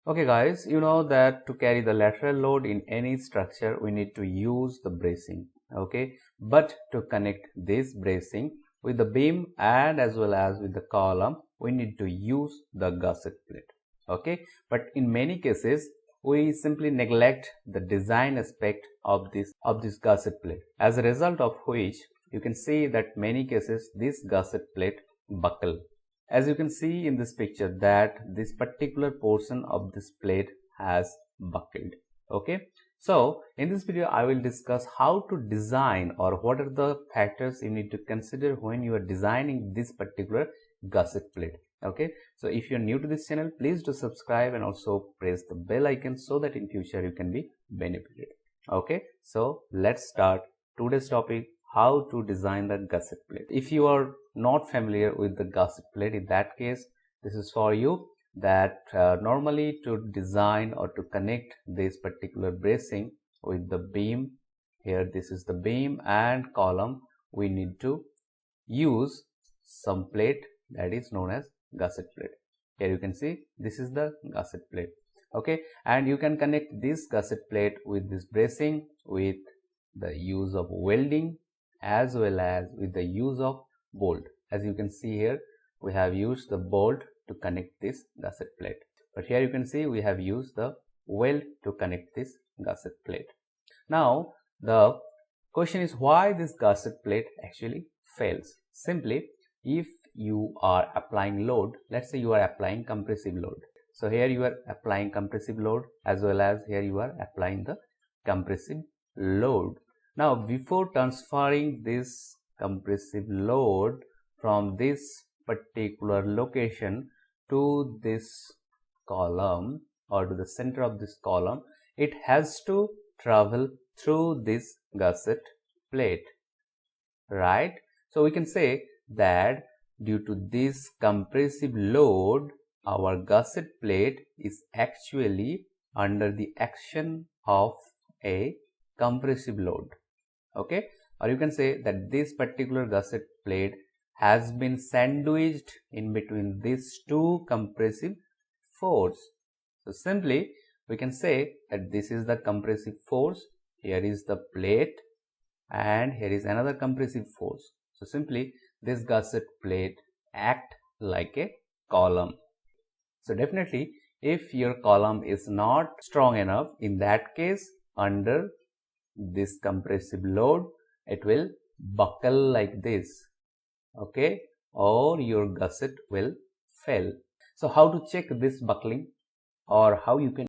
Okay guys, you know that to carry the lateral load in any structure, we need to use the bracing, okay? But to connect this bracing with the beam and as well as with the column, we need to use the gusset plate, okay? But in many cases, we simply neglect the design aspect of this gusset plate, as a result of which you can see that many cases this gusset plate buckle. As you can see in this picture that this particular portion of this plate has buckled. Okay. So in this video I will discuss how to design or what are the factors you need to consider when you are designing this particular gusset plate. Okay. So if you are new to this channel, please do subscribe and also press the bell icon so that in future you can be benefited. Okay. So let's start today's topic, how to design the gusset plate. If you are not familiar with the gusset plate, in that case this is for you, that normally to design or to connect this particular bracing with the beam, here this is the beam and column, we need to use some plate that is known as gusset plate. Here you can see this is the gusset plate, okay, and you can connect this gusset plate with this bracing with the use of welding as well as with the use of bolt. As you can see here, we have used the bolt to connect this gusset plate, but here you can see we have used the weld to connect this gusset plate. Now the question is why this gusset plate actually fails. Simply, if you are applying load, let's say you are applying compressive load, so here you are applying compressive load as well as here you are applying the compressive load. Now before transferring this compressive load from this particular location to this column or to the center of this column, it has to travel through this gusset plate, right? So we can say that due to this compressive load, our gusset plate is actually under the action of a compressive load, okay? Or you can say that this particular gusset plate has been sandwiched in between these two compressive force. So simply we can say that this is the compressive force, here is the plate and here is another compressive force. So simply this gusset plate act like a column. So definitely if your column is not strong enough, in that case under this compressive load it will buckle like this, okay, or your gusset will fail. So how to check this buckling or how you can